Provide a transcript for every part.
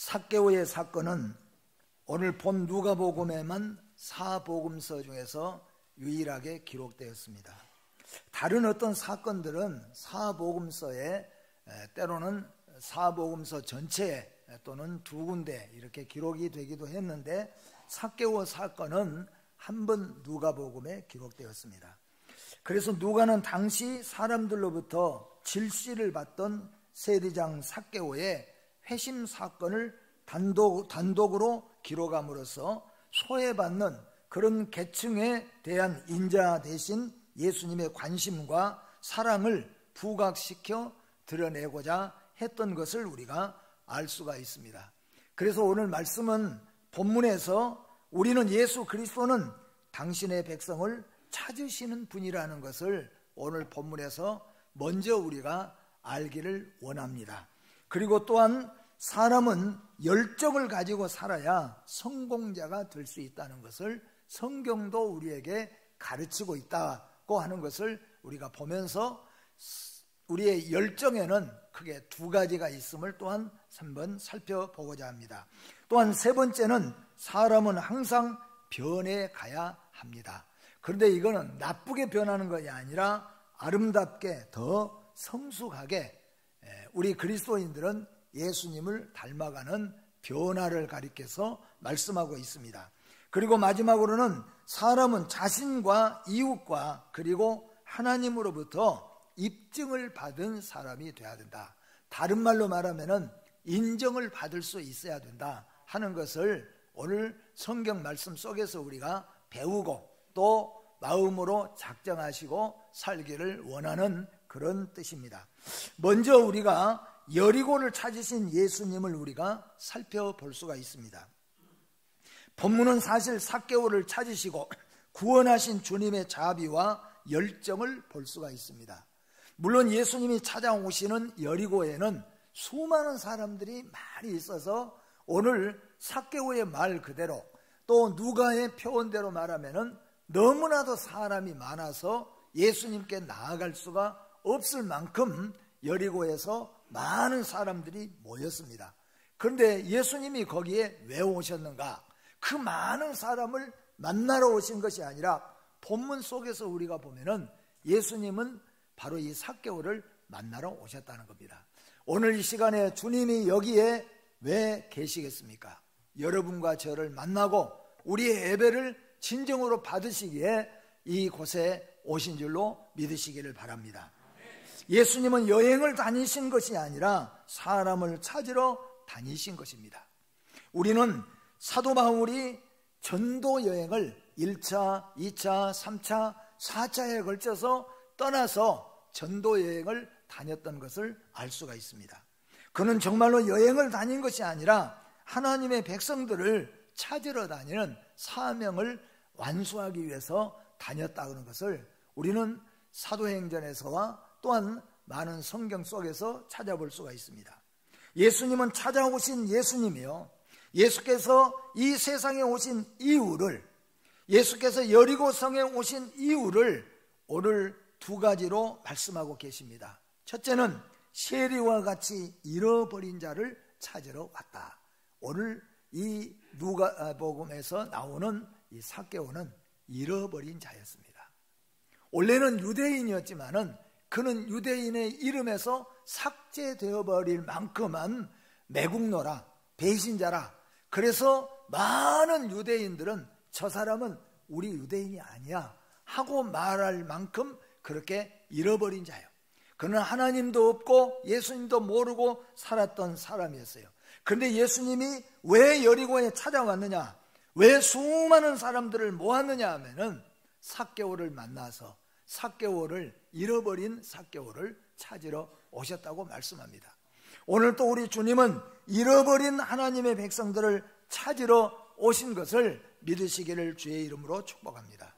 삭개오의 사건은 오늘 본 누가복음에만 4복음서 중에서 유일하게 기록되었습니다. 다른 어떤 사건들은 4복음서에 때로는 4복음서 전체에 또는 두 군데 이렇게 기록이 되기도 했는데 삭개오 사건은 한 번 누가복음에 기록되었습니다. 그래서 누가는 당시 사람들로부터 질시를 받던 세리장 삭개오의 회심 사건을 단독으로 기록함으로써 소외받는 그런 계층에 대한 인자 대신 예수님의 관심과 사랑을 부각시켜 드러내고자 했던 것을 우리가 알 수가 있습니다. 그래서 오늘 말씀은 본문에서 우리는 예수 그리스도는 당신의 백성을 찾으시는 분이라는 것을 오늘 본문에서 먼저 우리가 알기를 원합니다. 그리고 또한 사람은 열정을 가지고 살아야 성공자가 될 수 있다는 것을 성경도 우리에게 가르치고 있다고 하는 것을 우리가 보면서 우리의 열정에는 크게 두 가지가 있음을 또한 한번 살펴보고자 합니다. 또한 세 번째는 사람은 항상 변해 가야 합니다. 그런데 이거는 나쁘게 변하는 것이 아니라 아름답게 더 성숙하게 우리 그리스도인들은 예수님을 닮아가는 변화를 가리켜서 말씀하고 있습니다. 그리고 마지막으로는 사람은 자신과 이웃과 그리고 하나님으로부터 입증을 받은 사람이 되어야 된다. 다른 말로 말하면 인정을 받을 수 있어야 된다 하는 것을 오늘 성경 말씀 속에서 우리가 배우고 또 마음으로 작정하시고 살기를 원하는 그런 뜻입니다. 먼저 우리가 여리고를 찾으신 예수님을 우리가 살펴볼 수가 있습니다. 본문은 사실 삭개오를 찾으시고 구원하신 주님의 자비와 열정을 볼 수가 있습니다. 물론 예수님이 찾아오시는 여리고에는 수많은 사람들이 많이 있어서 오늘 삭개오의 말 그대로 또 누가의 표현대로 말하면 너무나도 사람이 많아서 예수님께 나아갈 수가 없을 만큼 여리고에서 많은 사람들이 모였습니다. 그런데 예수님이 거기에 왜 오셨는가? 그 많은 사람을 만나러 오신 것이 아니라 본문 속에서 우리가 보면은 예수님은 바로 이 삭개오를 만나러 오셨다는 겁니다. 오늘 이 시간에 주님이 여기에 왜 계시겠습니까? 여러분과 저를 만나고 우리의 예배를 진정으로 받으시기에 이곳에 오신 줄로 믿으시기를 바랍니다. 예수님은 여행을 다니신 것이 아니라 사람을 찾으러 다니신 것입니다. 우리는 사도 바울이 전도 여행을 1차, 2차, 3차, 4차에 걸쳐서 떠나서 전도 여행을 다녔던 것을 알 수가 있습니다. 그는 정말로 여행을 다닌 것이 아니라 하나님의 백성들을 찾으러 다니는 사명을 완수하기 위해서 다녔다는 것을 우리는 사도행전에서와 또한 많은 성경 속에서 찾아볼 수가 있습니다. 예수님은 찾아오신 예수님이요, 예수께서 이 세상에 오신 이유를, 예수께서 여리고성에 오신 이유를 오늘 두 가지로 말씀하고 계십니다. 첫째는 세리와 같이 잃어버린 자를 찾으러 왔다. 오늘 이 누가복음에서 나오는 이 삭개오는 잃어버린 자였습니다. 원래는 유대인이었지만은 그는 유대인의 이름에서 삭제되어 버릴 만큼만 매국노라, 배신자라. 그래서 많은 유대인들은 저 사람은 우리 유대인이 아니야 하고 말할 만큼 그렇게 잃어버린 자예요. 그는 하나님도 없고 예수님도 모르고 살았던 사람이었어요. 그런데 예수님이 왜 여리고에 찾아왔느냐, 왜 수많은 사람들을 모았느냐 하면은 삭개오를 만나서 삭개오를 잃어버린 삭개오를 찾으러 오셨다고 말씀합니다. 오늘 또 우리 주님은 잃어버린 하나님의 백성들을 찾으러 오신 것을 믿으시기를 주의 이름으로 축복합니다.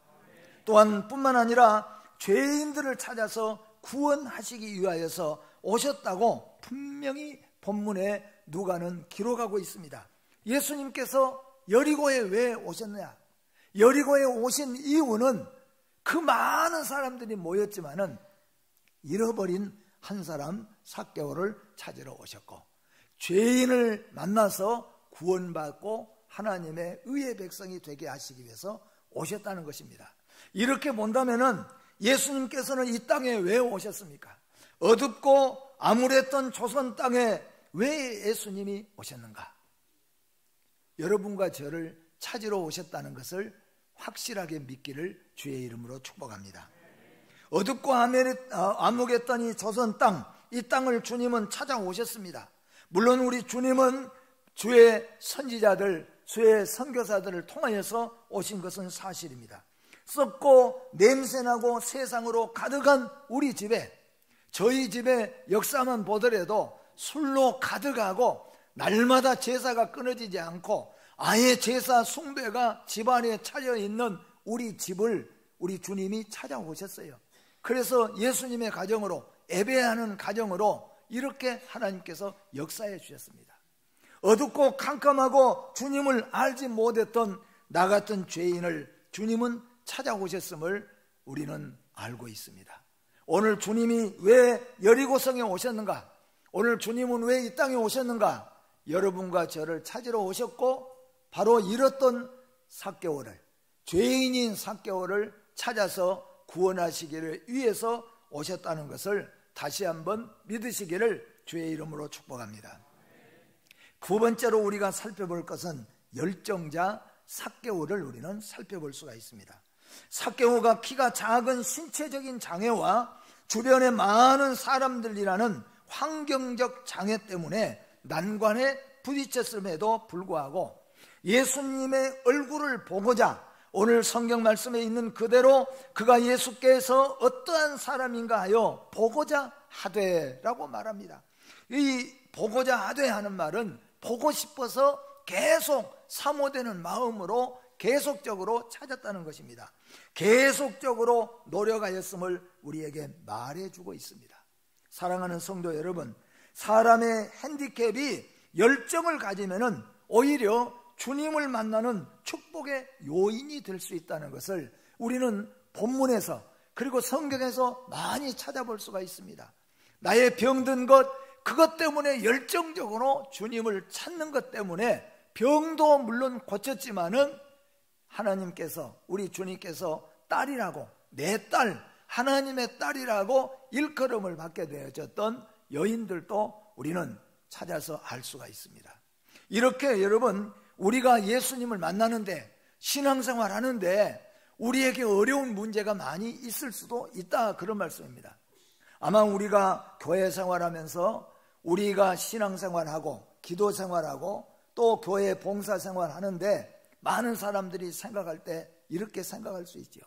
또한 뿐만 아니라 죄인들을 찾아서 구원하시기 위하여서 오셨다고 분명히 본문에 누가는 기록하고 있습니다. 예수님께서 여리고에 왜 오셨느냐? 여리고에 오신 이유는 그 많은 사람들이 모였지만은 잃어버린 한 사람 삭개오를 찾으러 오셨고, 죄인을 만나서 구원받고 하나님의 의의 백성이 되게 하시기 위해서 오셨다는 것입니다. 이렇게 본다면은 예수님께서는 이 땅에 왜 오셨습니까? 어둡고 암울했던 조선 땅에 왜 예수님이 오셨는가? 여러분과 저를 찾으러 오셨다는 것을 확실하게 믿기를 주의 이름으로 축복합니다. 어둡고 암흑했던 이 조선 땅, 이 땅을 주님은 찾아오셨습니다. 물론 우리 주님은 주의 선지자들, 주의 선교사들을 통하여서 오신 것은 사실입니다. 썩고 냄새나고 세상으로 가득한 우리 집에, 저희 집의 역사만 보더라도 술로 가득하고 날마다 제사가 끊어지지 않고 아예 제사 숭배가 집안에 차려있는 우리 집을 우리 주님이 찾아오셨어요. 그래서 예수님의 가정으로, 예배하는 가정으로 이렇게 하나님께서 역사해 주셨습니다. 어둡고 캄캄하고 주님을 알지 못했던 나 같은 죄인을 주님은 찾아오셨음을 우리는 알고 있습니다. 오늘 주님이 왜 여리고성에 오셨는가? 오늘 주님은 왜 이 땅에 오셨는가? 여러분과 저를 찾으러 오셨고 바로 잃었던 삭개오를, 죄인인 삭개오를 찾아서 구원하시기를 위해서 오셨다는 것을 다시 한번 믿으시기를 주의 이름으로 축복합니다. 두 번째로 우리가 살펴볼 것은 열정자 삭개오를 우리는 살펴볼 수가 있습니다. 삭개오가 키가 작은 신체적인 장애와 주변에 많은 사람들이라는 환경적 장애 때문에 난관에 부딪혔음에도 불구하고 예수님의 얼굴을 보고자 오늘 성경 말씀에 있는 그대로 그가 예수께서 어떠한 사람인가 하여 보고자 하되라고 말합니다. 이 보고자 하되 하는 말은 보고 싶어서 계속 사모되는 마음으로 계속적으로 찾았다는 것입니다. 계속적으로 노력하였음을 우리에게 말해주고 있습니다. 사랑하는 성도 여러분, 사람의 핸디캡이 열정을 가지면은 오히려 주님을 만나는 축복의 요인이 될 수 있다는 것을 우리는 본문에서 그리고 성경에서 많이 찾아볼 수가 있습니다. 나의 병든 것, 그것 때문에 열정적으로 주님을 찾는 것 때문에 병도 물론 고쳤지만은 하나님께서, 우리 주님께서 딸이라고, 내 딸, 하나님의 딸이라고 일컬음을 받게 되어졌던 여인들도 우리는 찾아서 알 수가 있습니다. 이렇게 여러분, 우리가 예수님을 만나는데, 신앙생활 하는데 우리에게 어려운 문제가 많이 있을 수도 있다, 그런 말씀입니다. 아마 우리가 교회 생활하면서 우리가 신앙생활하고 기도생활하고 또 교회 봉사생활하는데 많은 사람들이 생각할 때 이렇게 생각할 수 있죠.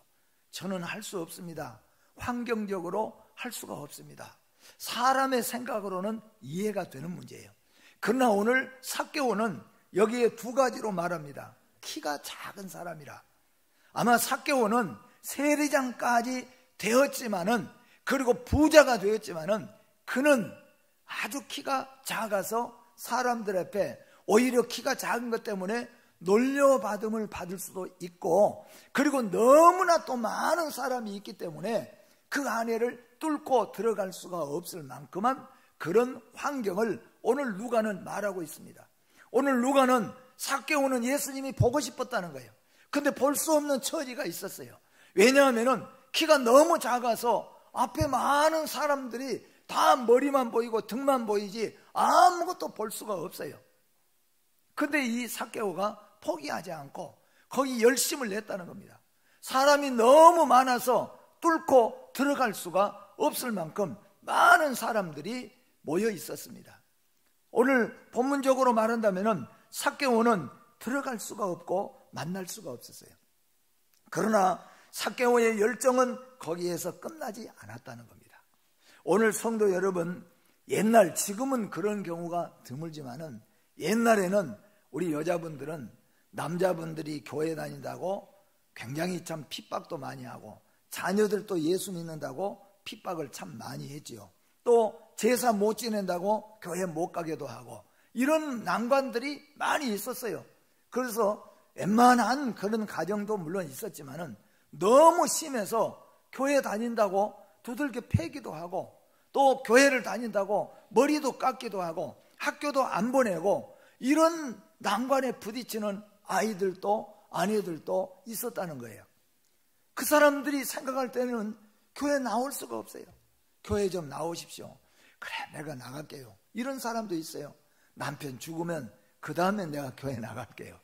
저는 할 수 없습니다. 환경적으로 할 수가 없습니다. 사람의 생각으로는 이해가 되는 문제예요. 그러나 오늘 삭개오는 여기에 두 가지로 말합니다. 키가 작은 사람이라. 아마 삭개오는 세리장까지 되었지만은, 그리고 부자가 되었지만은 그는 아주 키가 작아서 사람들 앞에 오히려 키가 작은 것 때문에 놀려받음을 받을 수도 있고, 그리고 너무나 또 많은 사람이 있기 때문에 그 안에를 뚫고 들어갈 수가 없을 만큼한 그런 환경을 오늘 누가는 말하고 있습니다. 오늘 누가는 삭개오는 예수님이 보고 싶었다는 거예요. 근데 볼 수 없는 처지가 있었어요. 왜냐하면 키가 너무 작아서 앞에 많은 사람들이 다 머리만 보이고 등만 보이지 아무것도 볼 수가 없어요. 근데 이 삭개오가 포기하지 않고 거기 열심을 냈다는 겁니다. 사람이 너무 많아서 뚫고 들어갈 수가 없을 만큼 많은 사람들이 모여 있었습니다. 오늘 본문적으로 말한다면 삭개오는 들어갈 수가 없고 만날 수가 없었어요. 그러나 삭개오의 열정은 거기에서 끝나지 않았다는 겁니다. 오늘 성도 여러분, 옛날, 지금은 그런 경우가 드물지만은 옛날에는 우리 여자분들은 남자분들이 교회 다닌다고 굉장히 참 핍박도 많이 하고, 자녀들도 예수 믿는다고 핍박을 참 많이 했지요. 또 제사 못 지낸다고 교회 못 가게도 하고, 이런 난관들이 많이 있었어요. 그래서 웬만한 그런 가정도 물론 있었지만은 너무 심해서 교회 다닌다고 두들겨 패기도 하고, 또 교회를 다닌다고 머리도 깎기도 하고, 학교도 안 보내고 이런 난관에 부딪히는 아이들도 아내들도 있었다는 거예요. 그 사람들이 생각할 때는 교회 나올 수가 없어요. 교회 좀 나오십시오. 그래, 내가 나갈게요. 이런 사람도 있어요. 남편 죽으면 그 다음에 내가 교회 나갈게요.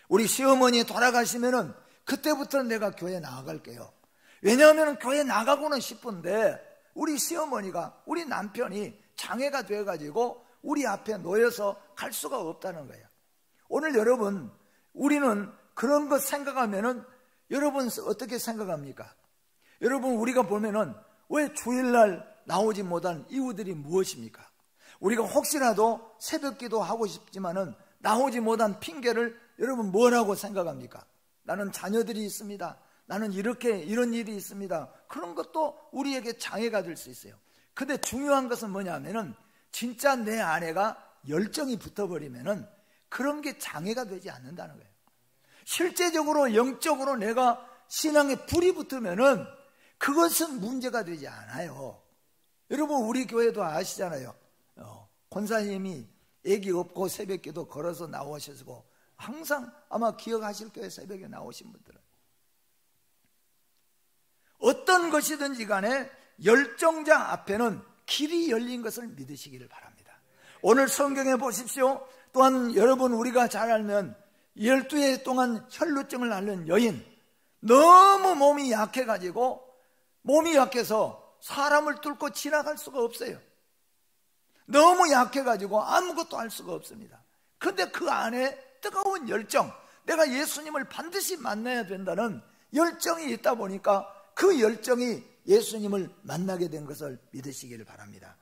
우리 시어머니 돌아가시면은 그때부터 내가 교회 나갈게요. 왜냐하면 교회 나가고는 싶은데 우리 시어머니가, 우리 남편이 장애가 돼가지고 우리 앞에 놓여서 갈 수가 없다는 거예요. 오늘 여러분, 우리는 그런 것 생각하면은 여러분 어떻게 생각합니까? 여러분, 우리가 보면은 왜 주일날 나오지 못한 이유들이 무엇입니까? 우리가 혹시라도 새벽기도 하고 싶지만은 나오지 못한 핑계를 여러분 뭐라고 생각합니까? 나는 자녀들이 있습니다. 나는 이런 일이 있습니다. 그런 것도 우리에게 장애가 될 수 있어요. 근데 중요한 것은 뭐냐면은 진짜 내 아내가 열정이 붙어버리면은 그런 게 장애가 되지 않는다는 거예요. 실제적으로 영적으로 내가 신앙에 불이 붙으면은 그것은 문제가 되지 않아요. 여러분, 우리 교회도 아시잖아요. 권사님이 애기 없고 새벽기도 걸어서 나오셔서 항상 아마 기억하실 거예요. 새벽에 나오신 분들은. 어떤 것이든지 간에 열정자 앞에는 길이 열린 것을 믿으시기를 바랍니다. 오늘 성경에 보십시오. 또한 여러분, 우리가 잘 알면 12해 동안 혈루증을 앓는 여인, 너무 몸이 약해가지고 몸이 약해서 사람을 뚫고 지나갈 수가 없어요. 너무 약해가지고 아무것도 할 수가 없습니다. 근데 그 안에 뜨거운 열정, 내가 예수님을 반드시 만나야 된다는 열정이 있다 보니까 그 열정이 예수님을 만나게 된 것을 믿으시기를 바랍니다.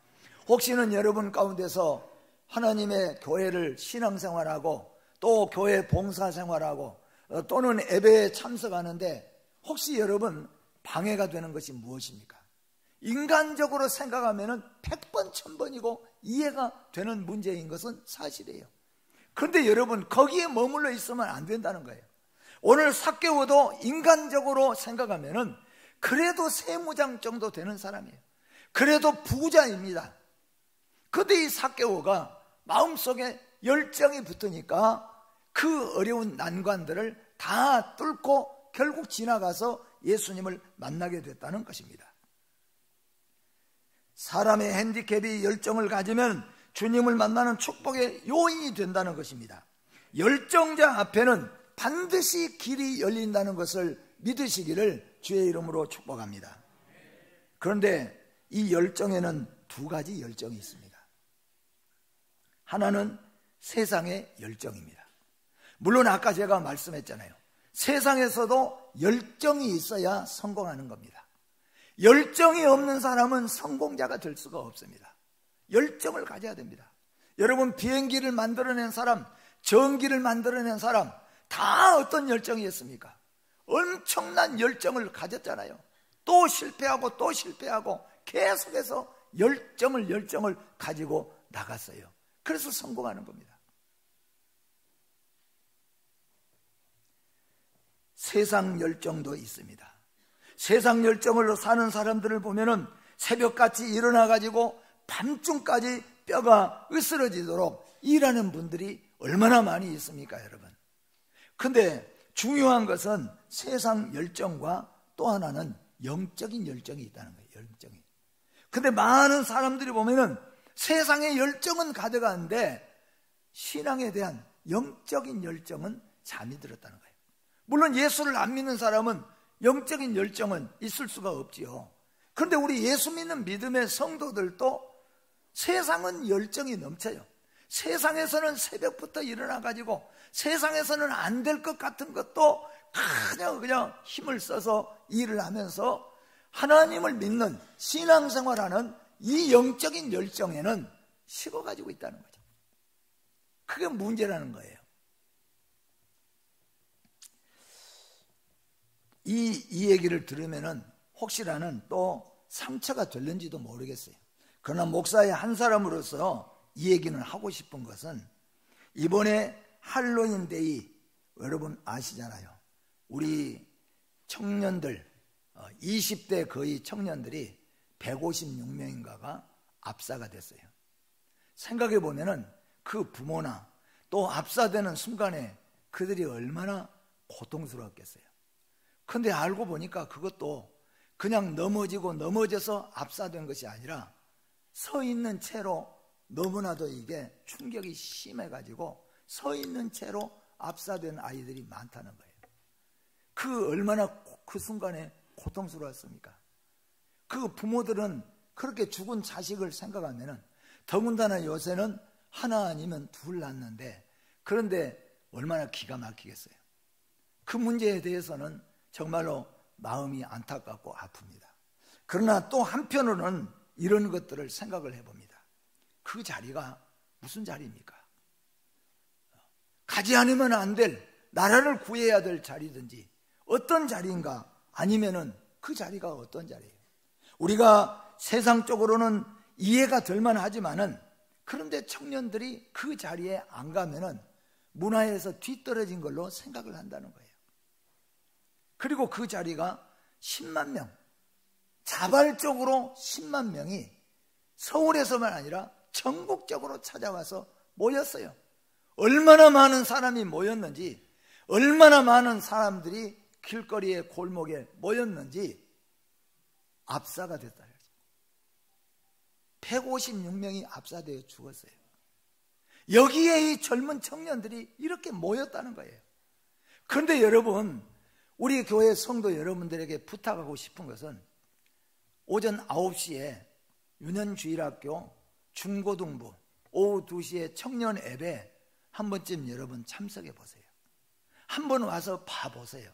혹시는 여러분 가운데서 하나님의 교회를 신앙생활하고 또 교회 봉사생활하고 또는 예배에 참석하는데 혹시 여러분 방해가 되는 것이 무엇입니까? 인간적으로 생각하면 100번 1000번이고 이해가 되는 문제인 것은 사실이에요. 그런데 여러분, 거기에 머물러 있으면 안 된다는 거예요. 오늘 삭개오도 인간적으로 생각하면 그래도 세무장 정도 되는 사람이에요. 그래도 부자입니다. 그런데 이 삭개오가 마음속에 열정이 붙으니까 그 어려운 난관들을 다 뚫고 결국 지나가서 예수님을 만나게 됐다는 것입니다. 사람의 핸디캡이 열정을 가지면 주님을 만나는 축복의 요인이 된다는 것입니다. 열정자 앞에는 반드시 길이 열린다는 것을 믿으시기를 주의 이름으로 축복합니다. 그런데 이 열정에는 두 가지 열정이 있습니다. 하나는 세상의 열정입니다. 물론 아까 제가 말씀했잖아요. 세상에서도 열정이 있어야 성공하는 겁니다. 열정이 없는 사람은 성공자가 될 수가 없습니다. 열정을 가져야 됩니다. 여러분, 비행기를 만들어낸 사람, 전기를 만들어낸 사람 다 어떤 열정이 있습니까? 엄청난 열정을 가졌잖아요. 또 실패하고 또 실패하고 계속해서 열정을 가지고 나갔어요. 그래서 성공하는 겁니다. 세상 열정도 있습니다. 세상 열정으로 사는 사람들을 보면은 새벽같이 일어나가지고 밤중까지 뼈가 으스러지도록 일하는 분들이 얼마나 많이 있습니까, 여러분? 근데 중요한 것은 세상 열정과 또 하나는 영적인 열정이 있다는 거예요. 열정이. 근데 많은 사람들이 보면은 세상의 열정은 가져가는데 신앙에 대한 영적인 열정은 잠이 들었다는 거예요. 물론 예수를 안 믿는 사람은 영적인 열정은 있을 수가 없지요. 그런데 우리 예수 믿는 믿음의 성도들도 세상은 열정이 넘쳐요. 세상에서는 새벽부터 일어나가지고 세상에서는 안 될 것 같은 것도 그냥 힘을 써서 일을 하면서 하나님을 믿는 신앙생활하는 이 영적인 열정에는 식어가지고 있다는 거죠. 그게 문제라는 거예요. 이 얘기를 들으면은 혹시라는 또 상처가 될는지도 모르겠어요. 그러나 목사의 한 사람으로서 이 얘기는 하고 싶은 것은 이번에 할로윈 데이 여러분 아시잖아요. 우리 청년들 20대 거의 청년들이 156명인가가 압사가 됐어요. 생각해 보면은 그 부모나 또 압사되는 순간에 그들이 얼마나 고통스러웠겠어요. 근데 알고 보니까 그것도 그냥 넘어져서 압사된 것이 아니라 서 있는 채로, 너무나도 이게 충격이 심해가지고 서 있는 채로 압사된 아이들이 많다는 거예요. 그 얼마나 그 순간에 고통스러웠습니까? 그 부모들은 그렇게 죽은 자식을 생각하면은, 더군다나 요새는 하나 아니면 둘 낳는데, 그런데 얼마나 기가 막히겠어요. 그 문제에 대해서는 정말로 마음이 안타깝고 아픕니다. 그러나 또 한편으로는 이런 것들을 생각을 해봅니다. 그 자리가 무슨 자리입니까? 가지 않으면 안 될, 나라를 구해야 될 자리든지 어떤 자리인가, 아니면은 그 자리가 어떤 자리예요? 우리가 세상적으로는 이해가 될 만하지만은, 그런데 청년들이 그 자리에 안 가면은 문화에서 뒤떨어진 걸로 생각을 한다는 거예요. 그리고 그 자리가 10만 명, 자발적으로 10만 명이 서울에서만 아니라 전국적으로 찾아와서 모였어요. 얼마나 많은 사람이 모였는지, 얼마나 많은 사람들이 길거리에 골목에 모였는지 압사가 됐다. 156명이 압사되어 죽었어요. 여기에 이 젊은 청년들이 이렇게 모였다는 거예요. 그런데 여러분, 우리 교회 성도 여러분들에게 부탁하고 싶은 것은 오전 9시에 유년주일학교 중고등부, 오후 2시에 청년 앱에 한 번쯤 여러분 참석해 보세요. 한번 와서 봐보세요.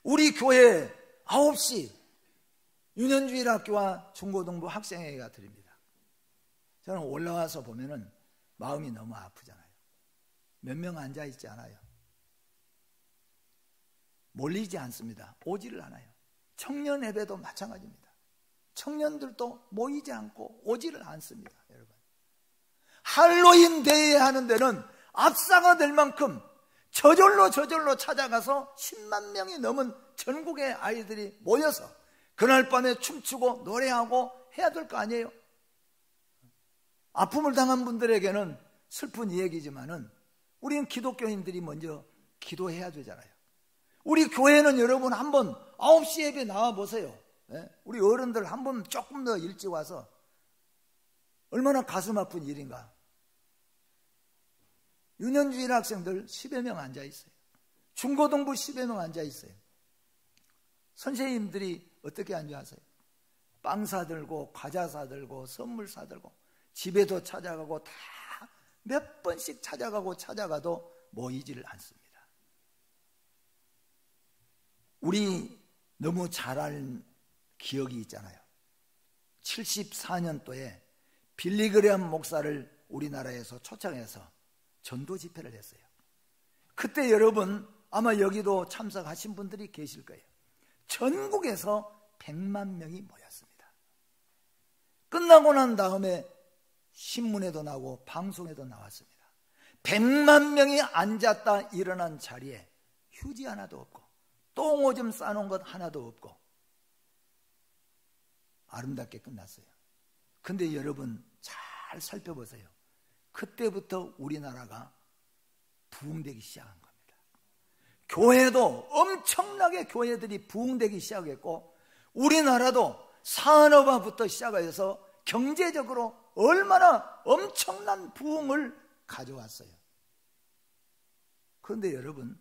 우리 교회 9시 유년주일학교와 중고등부 학생회가 드립니다. 저는 올라와서 보면은 마음이 너무 아프잖아요. 몇 명 앉아있지 않아요. 몰리지 않습니다. 오지를 않아요. 청년 예배도 마찬가지입니다. 청년들도 모이지 않고 오지를 않습니다. 여러분, 할로윈 데이 하는 데는 압사가 될 만큼 저절로 찾아가서 10만 명이 넘은 전국의 아이들이 모여서 그날 밤에 춤추고 노래하고 해야 될 거 아니에요. 아픔을 당한 분들에게는 슬픈 이야기지만은 우리는 기독교인들이 먼저 기도해야 되잖아요. 우리 교회는 여러분 한번 9시 예배 나와보세요. 우리 어른들 한번 조금 더 일찍 와서 얼마나 가슴 아픈 일인가. 유년주일 학생들 10여 명 앉아있어요. 중고등부 10여 명 앉아있어요. 선생님들이 어떻게 앉아하세요? 빵 사들고 과자 사들고 선물 사들고 집에도 찾아가고 다 몇 번씩 찾아가도 모이지를 않습니다. 우리 너무 잘 아는 기억이 있잖아요. 74년도에 빌리그레엄 목사를 우리나라에서 초청해서 전도 집회를 했어요. 그때 여러분 아마 여기도 참석하신 분들이 계실 거예요. 전국에서 100만 명이 모였습니다. 끝나고 난 다음에 신문에도 나오고 방송에도 나왔습니다. 100만 명이 앉았다 일어난 자리에 휴지 하나도 없고 똥오줌 싸놓은 것 하나도 없고 아름답게 끝났어요. 근데 여러분 잘 살펴보세요. 그때부터 우리나라가 부흥되기 시작한 겁니다. 교회도 엄청나게 교회들이 부흥되기 시작했고 우리나라도 산업화부터 시작해서 경제적으로 얼마나 엄청난 부흥을 가져왔어요. 그런데 여러분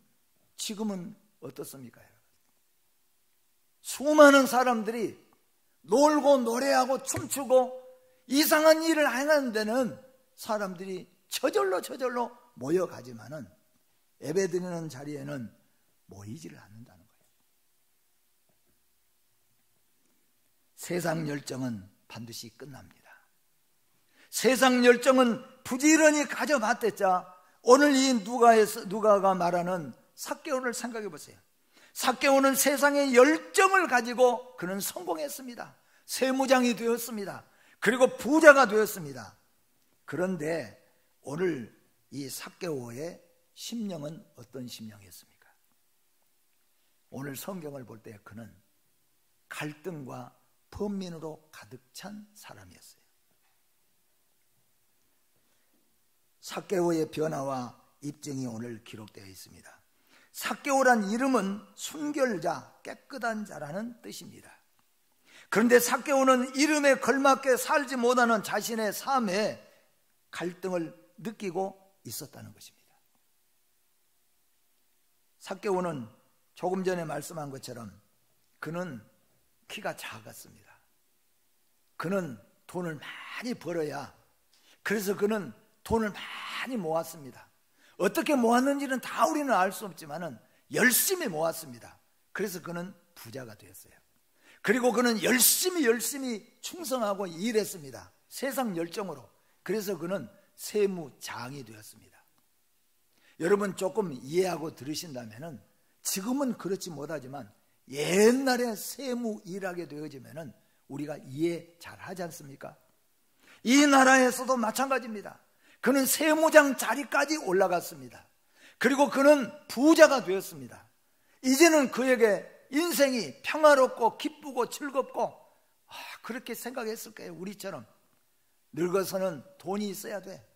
지금은 어떻습니까? 수많은 사람들이 놀고 노래하고 춤추고 이상한 일을 하는 데는 사람들이 저절로 모여가지만은 예배드리는 자리에는 모이지를 않는다는 거예요. 세상 열정은 반드시 끝납니다. 세상 열정은 부지런히 가져봤댔자 오늘 이 누가가 말하는 삭개오를 생각해 보세요. 삭개오는 세상의 열정을 가지고 그는 성공했습니다. 세무장이 되었습니다. 그리고 부자가 되었습니다. 그런데 오늘 이 삭개오의 심령은 어떤 심령이었습니까? 오늘 성경을 볼 때 그는 갈등과 번민으로 가득 찬 사람이었어요. 삭개오의 변화와 입증이 오늘 기록되어 있습니다. 삭개오란 이름은 순결자, 깨끗한 자라는 뜻입니다. 그런데 삭개오는 이름에 걸맞게 살지 못하는 자신의 삶에 갈등을 느끼고 있었다는 것입니다. 삭개오는 조금 전에 말씀한 것처럼 그는 키가 작았습니다. 그는 돈을 많이 벌어야, 그래서 그는 돈을 많이 모았습니다. 어떻게 모았는지는 다 우리는 알 수 없지만 열심히 모았습니다. 그래서 그는 부자가 되었어요. 그리고 그는 열심히 충성하고 일했습니다. 세상 열정으로. 그래서 그는 세무장이 되었습니다. 여러분 조금 이해하고 들으신다면, 지금은 그렇지 못하지만 옛날에 세무 일하게 되어지면 우리가 이해 잘 하지 않습니까? 이 나라에서도 마찬가지입니다. 그는 세무장 자리까지 올라갔습니다. 그리고 그는 부자가 되었습니다. 이제는 그에게 인생이 평화롭고 기쁘고 즐겁고, 그렇게 생각했을 거예요. 우리처럼 늙어서는 돈이 있어야 돼.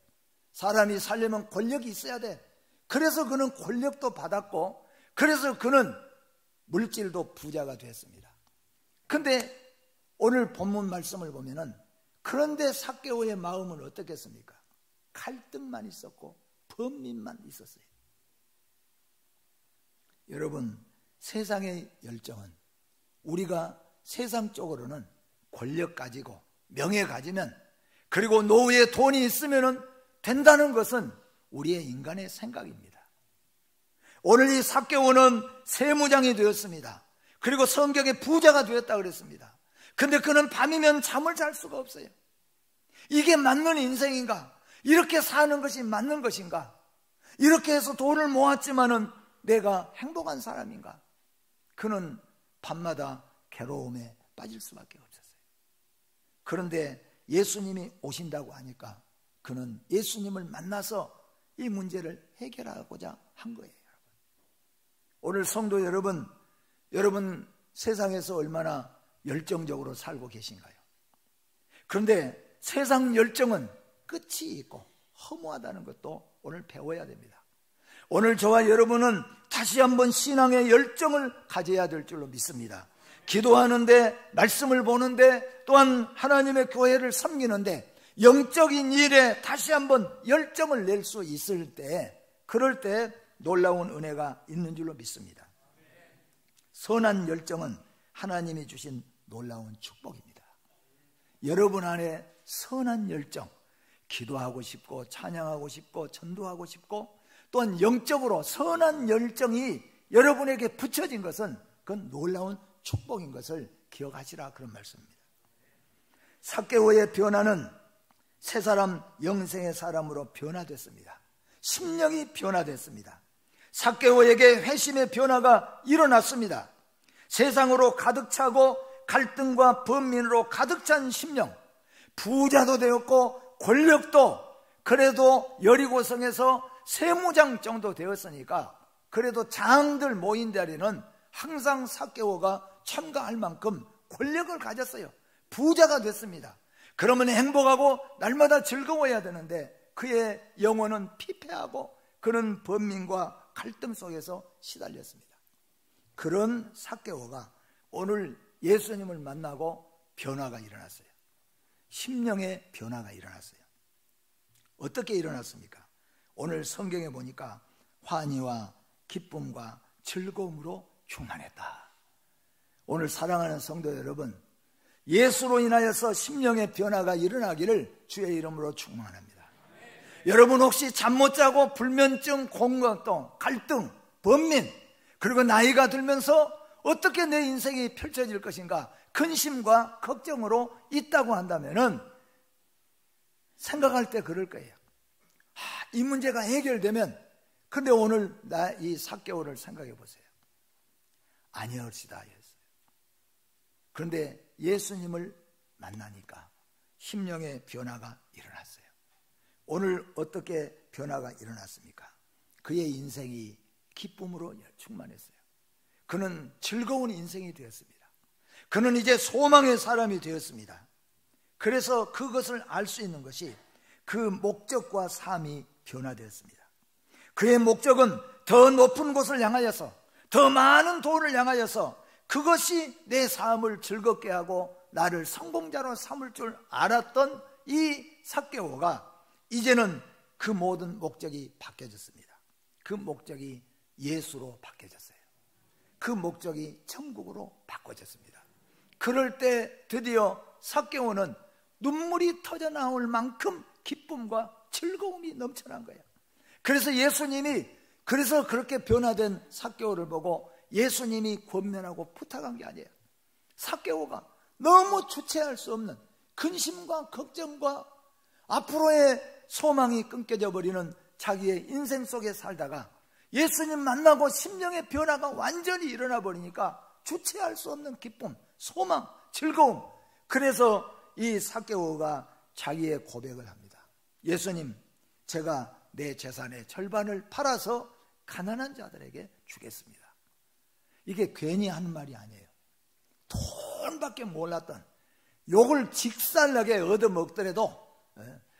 사람이 살려면 권력이 있어야 돼. 그래서 그는 권력도 받았고, 그래서 그는 물질도 부자가 됐습니다. 근데 오늘 본문 말씀을 보면은, 그런데 삭개오의 마음은 어떻겠습니까? 갈등만 있었고 범민만 있었어요. 여러분, 세상의 열정은, 우리가 세상 쪽으로는 권력 가지고 명예 가지면, 그리고 노후에 돈이 있으면 된다는 것은 우리의 인간의 생각입니다. 오늘 이 삭개오는 세무장이 되었습니다. 그리고 성경에 부자가 되었다고 그랬습니다. 근데 그는 밤이면 잠을 잘 수가 없어요. 이게 맞는 인생인가? 이렇게 사는 것이 맞는 것인가? 이렇게 해서 돈을 모았지만은 내가 행복한 사람인가? 그는 밤마다 괴로움에 빠질 수밖에 없었어요. 그런데 예수님이 오신다고 하니까 그는 예수님을 만나서 이 문제를 해결하고자 한 거예요. 오늘 성도 여러분, 여러분 세상에서 얼마나 열정적으로 살고 계신가요? 그런데 세상 열정은 끝이 있고 허무하다는 것도 오늘 배워야 됩니다. 오늘 저와 여러분은 다시 한번 신앙의 열정을 가져야 될 줄로 믿습니다. 기도하는데, 말씀을 보는데, 또한 하나님의 교회를 섬기는데, 영적인 일에 다시 한번 열정을 낼 수 있을 때, 그럴 때 놀라운 은혜가 있는 줄로 믿습니다. 선한 열정은 하나님이 주신 놀라운 축복입니다. 여러분 안에 선한 열정, 기도하고 싶고 찬양하고 싶고 전도하고 싶고, 또한 영적으로 선한 열정이 여러분에게 붙여진 것은 그건 놀라운 축복인 것을 기억하시라, 그런 말씀입니다. 삭개오의 변화는 새 사람, 영생의 사람으로 변화됐습니다. 심령이 변화됐습니다. 삭개오에게 회심의 변화가 일어났습니다. 세상으로 가득 차고 갈등과 범민으로 가득 찬 심령, 부자도 되었고 권력도, 그래도 여리고성에서 세무장 정도 되었으니까 그래도 장들 모인 자리는 항상 삭개오가 참가할 만큼 권력을 가졌어요. 부자가 됐습니다. 그러면 행복하고 날마다 즐거워야 되는데 그의 영혼은 피폐하고 그는 범민과 갈등 속에서 시달렸습니다. 그런 삭개오가 오늘 예수님을 만나고 변화가 일어났어요. 심령의 변화가 일어났어요. 어떻게 일어났습니까? 오늘 성경에 보니까 환희와 기쁨과 즐거움으로 충만했다. 오늘 사랑하는 성도 여러분, 예수로 인하여서 심령의 변화가 일어나기를 주의 이름으로 축원합니다. 여러분 혹시 잠 못 자고 불면증, 공격동, 갈등, 범민, 그리고 나이가 들면서 어떻게 내 인생이 펼쳐질 것인가 근심과 걱정으로 있다고 한다면은 생각할 때 그럴 거예요. 이 문제가 해결되면, 근데 오늘 나 이 삭개오를 생각해 보세요. 아니었시다 했어요. 그런데 예수님을 만나니까 심령의 변화가 일어났어요. 오늘 어떻게 변화가 일어났습니까? 그의 인생이 기쁨으로 충만했어요. 그는 즐거운 인생이 되었습니다. 그는 이제 소망의 사람이 되었습니다. 그래서 그것을 알 수 있는 것이 그 목적과 삶이 변화되었습니다. 그의 목적은 더 높은 곳을 향하여서, 더 많은 돈을 향하여서 그것이 내 삶을 즐겁게 하고 나를 성공자로 삼을 줄 알았던 이 삭개오가 이제는 그 모든 목적이 바뀌어졌습니다. 그 목적이 예수로 바뀌어졌어요. 그 목적이 천국으로 바꿔졌습니다. 그럴 때 드디어 삭개오는 눈물이 터져 나올 만큼 기쁨과 즐거움이 넘쳐난 거예요. 그래서 예수님이 그렇게 변화된 삭개오를 보고 예수님이 권면하고 부탁한 게 아니에요. 삭개오가 너무 주체할 수 없는 근심과 걱정과 앞으로의 소망이 끊겨져 버리는 자기의 인생 속에 살다가 예수님 만나고 심령의 변화가 완전히 일어나 버리니까 주체할 수 없는 기쁨, 소망, 즐거움. 그래서 이 삭개오가 자기의 고백을 합니다. 예수님, 제가 내 재산의 절반을 팔아서 가난한 자들에게 주겠습니다. 이게 괜히 하는 말이 아니에요. 돈밖에 몰랐던, 욕을 직살나게 얻어먹더라도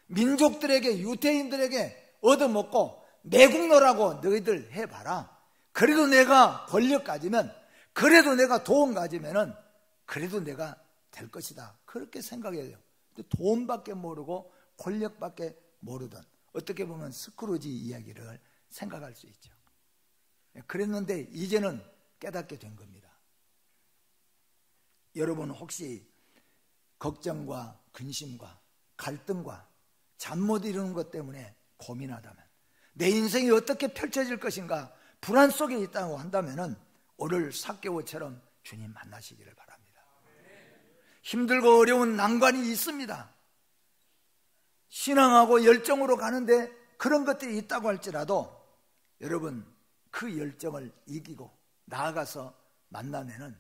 민족들에게, 유대인들에게 얻어먹고 매국노라고 너희들 해봐라. 그래도 내가 권력 가지면, 그래도 내가 돈 가지면은 그래도 내가 될 것이다. 그렇게 생각해요. 돈밖에 모르고 권력밖에 모르던, 어떻게 보면 스크루지 이야기를 생각할 수 있죠. 그랬는데 이제는 깨닫게 된 겁니다. 여러분 혹시 걱정과 근심과 갈등과 잠 못 이루는 것 때문에 고민하다면, 내 인생이 어떻게 펼쳐질 것인가 불안 속에 있다고 한다면 오늘 삭개오처럼 주님 만나시기를 바랍니다. 힘들고 어려운 난관이 있습니다. 신앙하고 열정으로 가는데 그런 것들이 있다고 할지라도 여러분 그 열정을 이기고 나아가서 만나면은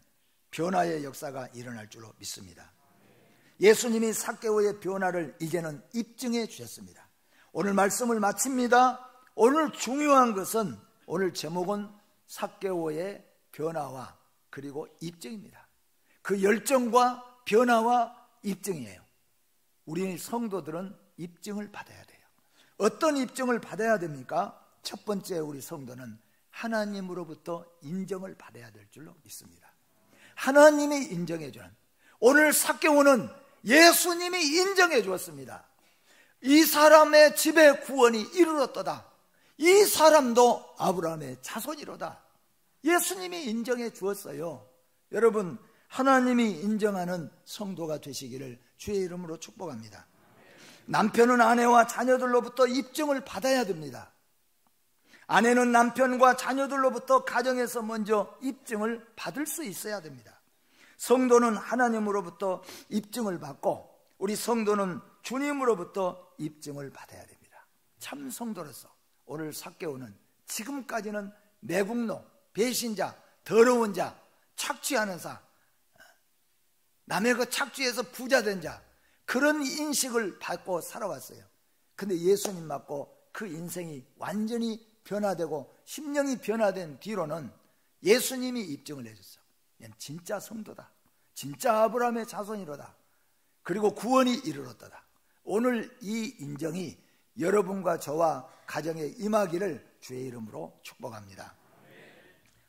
변화의 역사가 일어날 줄로 믿습니다. 예수님이 삭개오의 변화를 이제는 입증해 주셨습니다. 오늘 말씀을 마칩니다. 오늘 중요한 것은, 오늘 제목은 삭개오의 변화와 그리고 입증입니다. 그 열정과 변화와 입증이에요. 우리 성도들은 입증을 받아야 돼요. 어떤 입증을 받아야 됩니까? 첫 번째, 우리 성도는 하나님으로부터 인정을 받아야 될 줄로 믿습니다. 하나님이 인정해 주는, 오늘 삭개오는 예수님이 인정해 주었습니다. 이 사람의 집에 구원이 이르렀도다. 이 사람도 아브라함의 자손이로다. 예수님이 인정해 주었어요. 여러분, 하나님이 인정하는 성도가 되시기를 주의 이름으로 축복합니다. 남편은 아내와 자녀들로부터 입증을 받아야 됩니다. 아내는 남편과 자녀들로부터 가정에서 먼저 입증을 받을 수 있어야 됩니다. 성도는 하나님으로부터 입증을 받고, 우리 성도는 주님으로부터 입증을 받아야 됩니다. 참 성도로서 오늘 삭개오는 지금까지는 매국노, 배신자, 더러운 자, 착취하는 자, 남의 그 착취해서 부자 된 자, 그런 인식을 받고 살아왔어요. 근데 예수님 맞고 그 인생이 완전히 변화되고 심령이 변화된 뒤로는 예수님이 입증을 해줬어. 진짜 성도다, 진짜 아브라함의 자손이로다, 그리고 구원이 이르렀다. 오늘 이 인정이 여러분과 저와 가정에 임하기를 주의 이름으로 축복합니다.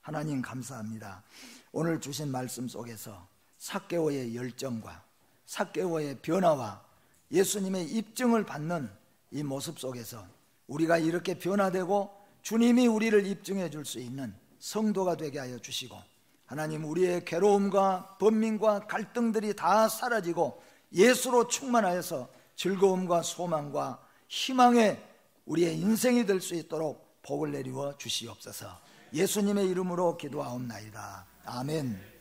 하나님 감사합니다. 오늘 주신 말씀 속에서 삭개오의 열정과 삭개오의 변화와 예수님의 입증을 받는 이 모습 속에서 우리가 이렇게 변화되고 주님이 우리를 입증해 줄 수 있는 성도가 되게 하여 주시고, 하나님 우리의 괴로움과 번민과 갈등들이 다 사라지고 예수로 충만하여서 즐거움과 소망과 희망의 우리의 인생이 될 수 있도록 복을 내리워 주시옵소서. 예수님의 이름으로 기도하옵나이다. 아멘.